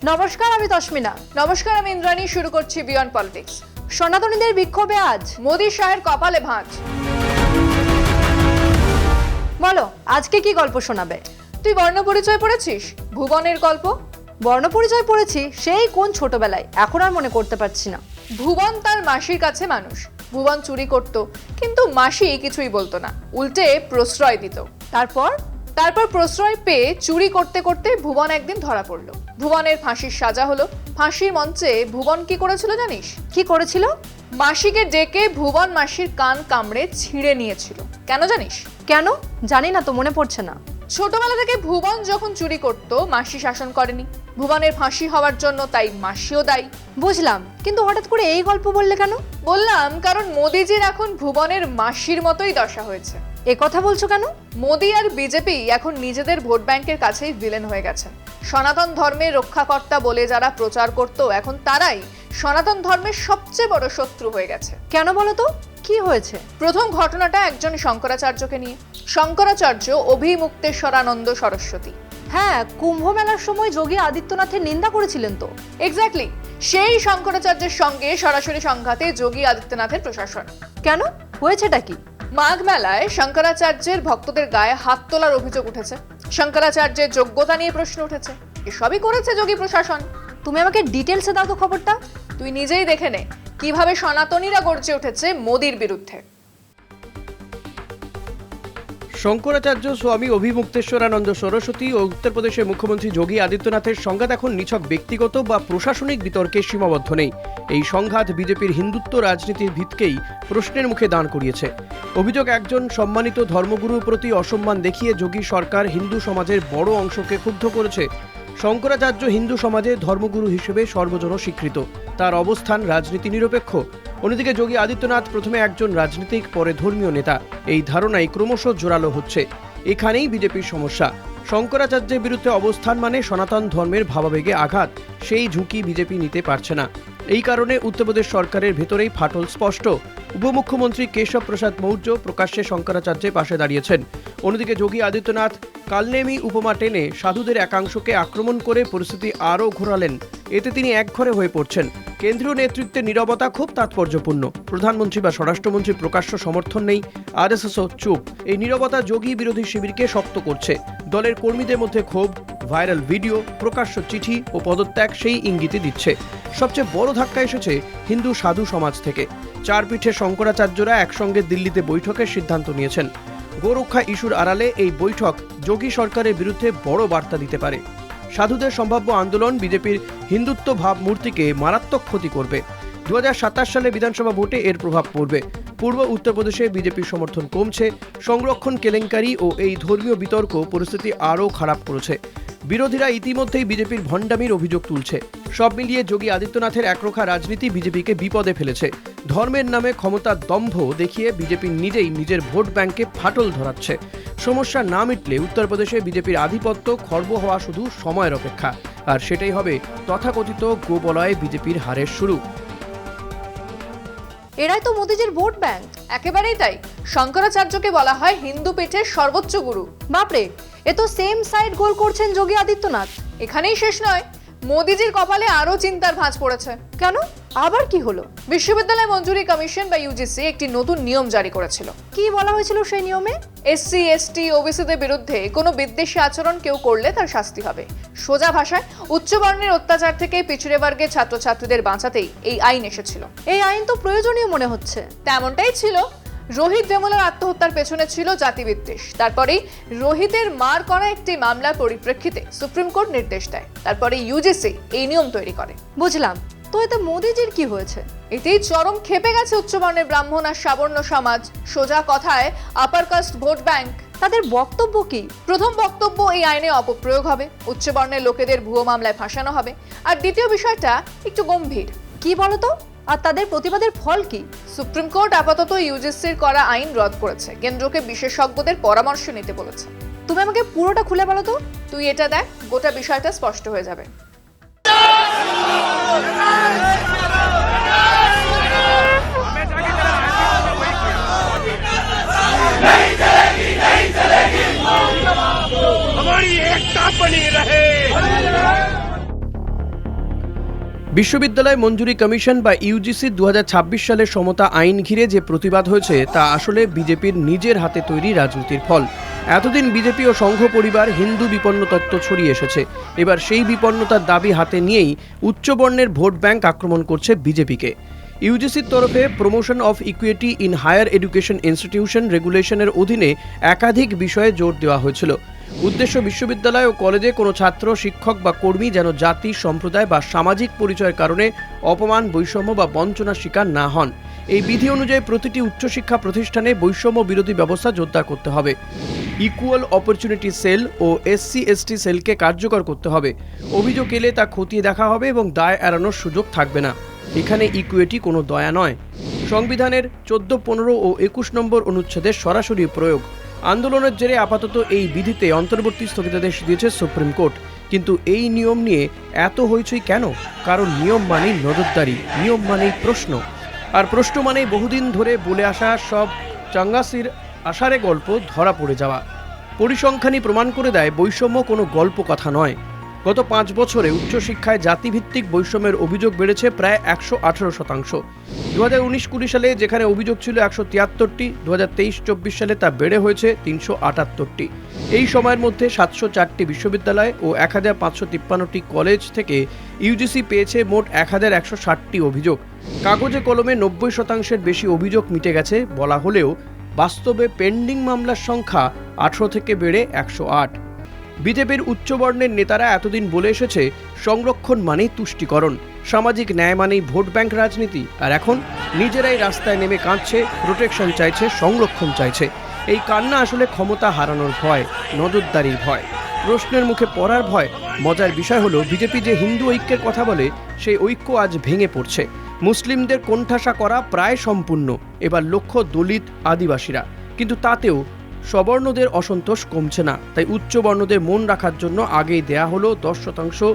নমস্কার, আমি তস্মিনা। নমস্কার, আমি ইন্দ্রাণী। শুরু করছি বিয়ন্ড পলিটিক্স। সনাতনীদের বিক্ষোভে আজ মোদি শাহের কপালে ভাঁজ। বলো, আজকে কি গল্প শোনাবে? তুই বর্ণ পরিচয় পড়েছিস? ভুবনের গল্প। বর্ণ পরিচয় পড়েছি, সেই কোন ছোটবেলায়, এখন আর মনে করতে পারছি না। ভুবন তার মাসির কাছে মানুষ। ভুবন চুরি করত, কিন্তু মাসি কিছুই বলতো না, উল্টে প্রশ্রয় দিত। তারপর প্রশ্রয় পেয়ে চুরি করতে করতে ভুবন একদিন ধরা পড়লো। ভুবনের ফাঁসির সাজা হলো। ফাঁসির মঞ্চে ভুবন কি করেছিল জানিস? কি করেছিল? মাসিকে ডেকে ভুবন মাসির কান কামড়ে ছিঁড়ে নিয়েছিল। কেন জানিস? কেন জানি না তো, মনে পড়ছে না। ছোটবেলা থেকে ভুবন যখন চুরি করত, মাসি শাসন করেনি। ভুবনের ফাঁসি হওয়ার জন্য তাই মাসিও দায়ী। বুঝলাম, কিন্তু হঠাৎ করে এই গল্প বললে কেন? বললাম কারণ মোদিজির এখন ভুবনের মাসির মতোই দশা হয়েছে। এ কথা বলছো কেন? মোদি আর বিজেপি এখন নিজেদের ভোট ব্যাংকের কাছেই ভিলেন হয়ে গেছেন। সনাতন ধর্মের রক্ষাকর্তা বলে যারা প্রচার করত, এখন তারাই সনাতন ধর্মের সবচেয়ে বড় শত্রু হয়ে গেছে। কেন বলো তো, কি হয়েছে? প্রথম ঘটনাটা একজন শঙ্করাচার্যকে নিয়ে। শঙ্করাচার্য অভিমুক্তেশ্বরানন্দ সরস্বতী। হ্যাঁ, কুম্ভ মেলার সময় যোগী আদিত্যনাথের নিন্দা করেছিলেন তো। এক্স্যাক্টলি, সেই শঙ্করাচার্যের সঙ্গে সরাসরি সংঘাতে যোগী আদিত্যনাথের প্রশাসন। কেন, হয়েছেটা কি? মাঘ মেলায় শঙ্করাচার্যের ভক্তদের গায়ে হাত তোলার অভিযোগ উঠেছে। শঙ্করাচার্যের যোগ্যতা নিয়ে প্রশ্ন উঠেছে। এসবই করেছে যোগী প্রশাসন। তুমি আমাকে ডিটেলসে দাও তো খবরটা। তুই নিজেই দেখে নে কিভাবে সনাতনীরা গর্জে উঠেছে মোদির বিরুদ্ধে। শঙ্করাচার্য স্বামী অভিমুক্তেশ্বরানন্দ সরস্বতী ও উত্তরপ্রদেশের মুখ্যমন্ত্রী যোগী আদিত্যনাথের সংঘাত এখন নিছক ব্যক্তিগত বা প্রশাসনিক বিতর্কে সীমাবদ্ধ নেই। এই সংঘাত বিজেপির হিন্দুত্ব রাজনীতির ভিতকেই প্রশ্নের মুখে দাঁড় করিয়েছে। অভিযোগ, একজন সম্মানিত ধর্মগুরুর প্রতি অসম্মান দেখিয়ে যোগী সরকার হিন্দু সমাজের বড় অংশকে ক্ষুব্ধ করেছে। শঙ্করাচার্য হিন্দু সমাজে ধর্মগুরু হিসেবে সর্বজন স্বীকৃত। তার অবস্থান রাজনীতি নিরপেক্ষ। অন্যদিকে যোগী আদিত্যনাথ প্রথমে একজন রাজনীতিক, পরে ধর্মীয় নেতা। এই ধারণাই ক্রমশ জোরালো হচ্ছে। এখানেই বিজেপির সমস্যা। শঙ্করাচার্যের বিরুদ্ধে অবস্থান মানে সনাতন ধর্মের ভাবাবেগে আঘাত। সেই ঝুঁকি বিজেপি নিতে পারছে না। এই কারণে উত্তরপ্রদেশ সরকারের ভেতরেই ফাটল স্পষ্ট। উপমুখ্যমন্ত্রী কেশব প্রসাদ মৌর্য প্রকাশ্যে শঙ্করাচার্যের পাশে দাঁড়িয়েছেন। অন্যদিকে যোগী আদিত্যনাথ কালনেমি উপমা টেনে সাধুদের একাংশকে আক্রমণ করে পরিস্থিতি আরও ঘোরালেন। এতে তিনি একঘরে হয়ে পড়ছেন। কেন্দ্রীয় নেতৃত্বের নীরবতা খুব তাৎপর্যপূর্ণ। প্রধানমন্ত্রী বা স্বরাষ্ট্রমন্ত্রীর প্রকাশ্য সমর্থন নেই, আরএসএসও চুপ। এই নীরবতা যোগী বিরোধী শিবিরকে শক্ত করছে। দলের কর্মীদের মধ্যে ক্ষোভ, ভাইরাল ভিডিও, প্রকাশ্য চিঠি ও পদত্যাগ সেই ইঙ্গিতই দিচ্ছে। সবচেয়ে বড় ধাক্কা এসেছে হিন্দু সাধু সমাজ থেকে। চারপীঠে শঙ্করাচার্যরা একসঙ্গে দিল্লিতে বৈঠকের সিদ্ধান্ত নিয়েছেন। গোরক্ষা ইস্যুর আড়ালে এই বৈঠক যোগী সরকারের বিরুদ্ধে বড় বার্তা দিতে পারে। সাধুদের সম্ভাব্য আন্দোলন বিজেপির হিন্দুত্ব ভাবমূর্তিকে মারাত্মক ক্ষতি করবে। 2027 সালে বিধানসভা ভোটে এর প্রভাব পড়বে। পূর্ব উত্তরপ্রদেশে বিজেপির সমর্থন কমছে। সংরক্ষণ কেলেঙ্কারি ও এই ধর্মীয় বিতর্ক পরিস্থিতি আরও খারাপ করেছে। বিরোধীরা ইতিমধ্যেই বিজেপির ভণ্ডামির অভিযোগ তুলছে। সব মিলিয়ে যোগী আদিত্যনাথের একরোখা রাজনীতি বিজেপিকে বিপদে ফেলেছে। ধর্মের নামে ক্ষমতার দম্ভ দেখিয়ে বিজেপি নিজেই নিজের ভোট ব্যাংকে ফাটল ধরাচ্ছে। সমস্যা না মিটলে উত্তরপ্রদেশে বিজেপির আধিপত্য খর্ব হওয়া শুধু সময়ের অপেক্ষা। আর সেটাই হবে তথাকথিত গোবলয়ে বিজেপির হারের শুরু। এরাই তো মোদিজির ভোট ব্যাংক। একেবারেই তাই। শঙ্করাচার্যকে বলা হয় হিন্দু পীঠের সর্বোচ্চ গুরু। বাপরে, এ তো সেম সাইড গোল করছেন যোগী আদিত্যনাথ। এখানেই শেষ নয়, মোদিজির কপালে আরো চিন্তার ভাঁজ পড়েছে। কেন, আবার কি হলো? বিশ্ববিদ্যালয় মঞ্জুরি কমিশন বা ইউজিসি একটি নতুন নিয়ম জারি করেছিল। কি বলা হয়েছিল সেই নিয়মে? এসসি, এসটি, ওবিসিদের বিরুদ্ধে কোনো বিদ্বেষী আচরণ কেউ করলে তার শাস্তি হবে। সোজা ভাষায়, উচ্চ বর্ণের অত্যাচার থেকে পিছড়ে বর্গের ছাত্রছাত্রীদের বাঁচাতেই এই আইন এসেছিল। এই আইন তো প্রয়োজনীয় মনে হচ্ছে। তেমনটাই ছিল। রোহিত বেমুলার আত্মহত্যার পেছনে ছিল জাতিবিদ্বেষ। তারপরেই রোহিতের মার করা একটি মামলার পরিপ্রেক্ষিতে সুপ্রিম কোর্ট নির্দেশ দেয়। তারপরে ইউজিসি এই নিয়ম তৈরি করে। বুঝলাম, তো এতে মোদিজির কি হয়েছে? এতেই চরম ক্ষেপে গেছে উচ্চবর্ণের ব্রাহ্মণ আর সাবর্ণ সমাজ। সোজা কথায় আপার কাস্ট ভোট ব্যাংক। তাদের বক্তব্য কি? প্রথম বক্তব্য, এই আইনে অপপ্রয়োগ হবে, উচ্চবর্ণের লোকেদের ভুয়ো মামলায় ফাঁসানো হবে। আর দ্বিতীয় বিষয়টা একটু গম্ভীর। কি বলতো? আর তাদের প্রতিবাদের ফল কি? সুপ্রিম কোর্ট আপাতত ইউজিসির করা আইন রদ করেছে। কেন্দ্রকে বিশেষজ্ঞদের পরামর্শ নিতে বলেছে। তুমি আমাকে পুরোটা খুলে বলো তো। তুই এটা দেখ, গোটা বিষয়টা স্পষ্ট হয়ে যাবে। हमारी एकता बनी रहे। বিশ্ববিদ্যালয় মঞ্জুরি কমিশন বা ইউজিসি 2026 সালের সমতা আইন ঘিরে যে প্রতিবাদ হয়েছে তা আসলে বিজেপির নিজের হাতে তৈরি রাজনীতির ফল। এতদিন বিজেপি ও সংঘ পরিবার হিন্দু বিপন্ন তত্ত্ব ছড়িয়ে এসেছে। এবার সেই বিপন্নতার দাবি হাতে নিয়েই উচ্চবর্ণের ভোট ব্যাংক আক্রমণ করছে বিজেপিকে। ইউজিসির তরফে promotion of equity in higher education institution রেগুলেশনের অধীনে একাধিক বিষয়ে জোর দেওয়া হয়েছিল। উদ্দেশ্য বিশ্ববিদ্যালয় ও কলেজে কোনো ছাত্র, শিক্ষক বা কর্মী যেন জাতি, সম্প্রদায় বা সামাজিক পরিচয়ের কারণে অপমান, বৈষম্য বা বঞ্চনার শিকার না হন। এই বিধি অনুযায়ী প্রতিটি উচ্চশিক্ষা প্রতিষ্ঠানে বৈষম্য বিরোধী ব্যবস্থা জোরদার করতে হবে। ইকুয়াল অপরচুনিটি সেল ও SC/ST সেলকে কার্যকর করতে হবে। অভিযোগ এলে তা খতিয়ে দেখা হবে এবং দায় এড়ানোর সুযোগ থাকবে না। এখানে ইকুইটি কোনো দয়া নয়। সংবিধানের 14, 15 ও 21 নম্বর অনুচ্ছেদের সরাসরি প্রয়োগ। আন্দোলনের জেরে আপাতত এই বিধিতে অন্তর্বর্তী স্থগিতাদেশ দিয়েছে সুপ্রিম কোর্ট। কিন্তু এই নিয়ম নিয়ে এত হইচই কেন? কারণ নিয়ম মানেই নজরদারি, নিয়ম মানেই প্রশ্ন, আর প্রশ্ন মানেই বহুদিন ধরে বলে আসা সব চাঙ্গাসির আষাঢ়ে গল্প ধরা পড়ে যাওয়া। পরিসংখ্যানই প্রমাণ করে দেয় বৈষম্য কোনো গল্প কথা নয়। গত 5 বছরে উচ্চশিক্ষায় জাতিভিত্তিক বৈষম্যের অভিযোগ বেড়েছে প্রায় 118%। 2019-20 সালে যেখানে অভিযোগ ছিল 173টি, 2023-24 সালে তা বেড়ে হয়েছে 378টি। এই সময়ের মধ্যে 704টি বিশ্ববিদ্যালয় ও 1553টি কলেজ থেকে ইউজিসি পেয়েছে মোট 1160টি অভিযোগ। কাগজে কলমে 90%-এর বেশি অভিযোগ মিটে গেছে বলা হলেও বাস্তবে পেন্ডিং মামলার সংখ্যা 18 থেকে বেড়ে 108। বিজেপির উচ্চবর্ণের নেতারা এতদিন বলে এসেছে সংরক্ষণ মানেই তুষ্টিকরণ, সামাজিক ন্যায় মানেই ভোট ব্যাংক রাজনীতি, আর এখন নিজেরাই রাস্তায় নেমে কাঁদছে, প্রোটেকশন চাইছে, সংরক্ষণ চাইছে। এই কান্না আসলে ক্ষমতা হারানোর ভয়, নজরদারির ভয়, প্রশ্নের মুখে পড়ার ভয়। মজার বিষয় হলো বিজেপি যে হিন্দু ঐক্যের কথা বলে, সেই ঐক্য আজ ভেঙে পড়ছে। মুসলিমদের কোণঠাসা করা প্রায় সম্পূর্ণ, এবার লক্ষ্য দলিত, আদিবাসীরা। কিন্তু তাতেও সবর্ণদের অসন্তোষ কমছে না। তাই উচ্চবর্ণদের মন রাখার জন্য আগেই দেয়া হলো 10%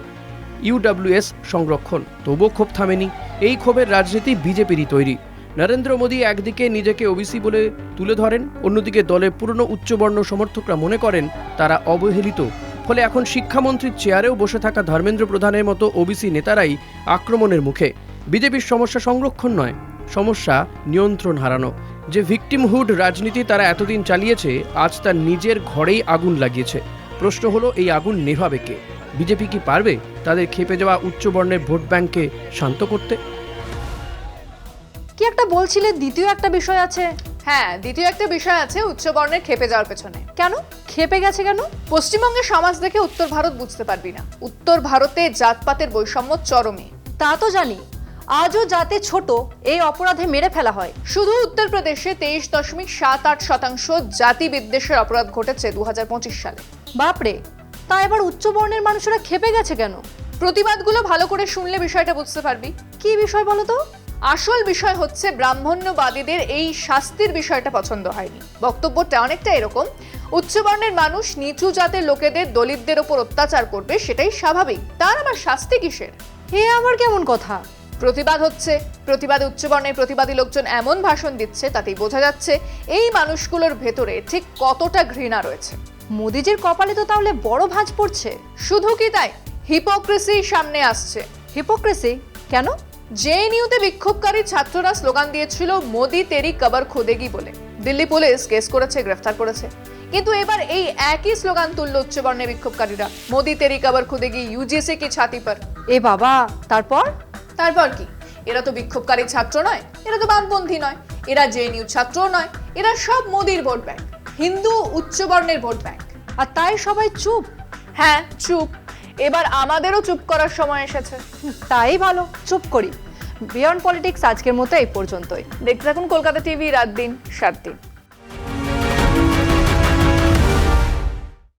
UWS সংরক্ষণ। তবুও ক্ষোভ থামেনি। এই ক্ষোভের রাজনীতি বিজেপিরই তৈরি। নরেন্দ্র মোদী একদিকে নিজেকে ওবিসি বলে তুলে ধরেন, অন্যদিকে দলের পুরনো উচ্চবর্ণ সমর্থকরা মনে করেন তারা অবহেলিত। ফলে এখন শিক্ষামন্ত্রীর চেয়ারেও বসে থাকা ধর্মেন্দ্র প্রধানের মতো ওবিসি নেতারাই আক্রমণের মুখে। বিজেপির সমস্যা সংরক্ষণ নয়, সমস্যা নিয়ন্ত্রণ হারানো। যে ভিকটিমহুড রাজনীতি তারা এতদিন চালিয়েছে, আজ তার নিজের ঘরেই আগুন লাগিয়েছে। প্রশ্ন হলো, এই আগুন নেভাবে কে? বিজেপি কি পারবে তাদের খেপে যাওয়া উচ্চবর্ণের ভোট ব্যাংককে শান্ত করতে? কি একটা বলছিলে, দ্বিতীয় একটা বিষয় আছে? হ্যাঁ, দ্বিতীয় একটা বিষয় আছে উচ্চবর্ণের খেপে যাওয়ার পেছনে। কেন খেপে গেছে কেন? পশ্চিমবঙ্গের সমাজ দেখে উত্তর ভারত বুঝতে পারবি না। উত্তর ভারতে জাতপাতের বৈষম্য চরমে। তা তো জানি, আজও যাতে ছোট এই অপরাধে মেরে ফেলা হয়। শুধু উত্তরপ্রদেশে 23.78% জাতি বিদ্বেষের অপরাধ ঘটেছে 2025 সালে। বাপরে, তা এবার উচ্চবর্ণের মানুষেরা খেপে গেছে কেন? প্রতিবাদগুলো ভালো করে শুনলে বিষয়টা বুঝতে পারবি। কি বিষয় বলো তো? আসল বিষয় হচ্ছে ব্রাহ্মণ্যবাদীদের এই শাস্তির বিষয়টা পছন্দ হয়নি। বক্তব্যটা অনেকটা এরকম, উচ্চবর্ণের মানুষ নিচু জাতের লোকেদের, দলিতদের ওপর অত্যাচার করবে, সেটাই স্বাভাবিক, তার আবার শাস্তি কিসের? হে আবার কেমন কথা? প্রতিবাদ হচ্ছে, প্রতিবাদে উচ্চবর্ণের প্রতিবাদী লোকজন এমন ভাষণ দিচ্ছে, তাতেই বোঝা যাচ্ছে এই মানুষগুলোর ভেতরে ঠিক কতটা ঘৃণা রয়েছে। মোদিজির কপালে তো তাহলে বড় ভাঁজ পড়ছে। শুধু কি তাই, হিপোক্রেসি সামনে আসছে। হিপোক্রেসি কেন? জেএনইউতে বিক্ষোভকারী ছাত্ররা স্লোগান দিয়েছিল মোদি তেরি কবর খুদেগি বলে। দিল্লি পুলিশ কেস করেছে, গ্রেফতার করেছে। কিন্তু এবার এই একই স্লোগান তুলল উচ্চবর্ণের বিক্ষোভকারীরা, মোদি তেরি কবর খুদেগি, ইউজিসি কি ছাতি পর। এ বাবা, তারপর? তারপর কি? এরা তো বিক্ষোভকারী ছাত্র নয়, এরা তো বামপন্থী নয়, এরা জেএনইউ ছাত্র নয়, এরা সব মোদির ভোট ব্যাংক, হিন্দু উচ্চবর্ণের ভোট ব্যাংক। আর তাই সবাই চুপ? হ্যাঁ, চুপ। এবার আমাদেরও চুপ করার সময় এসেছে। তাই ভালো, চুপ করি। বিয়ন্ড পলিটিক্স আজকের মতো এই পর্যন্তই। দেখতে থাকুন কলকাতা টিভি, রাত দিন 7 দিন।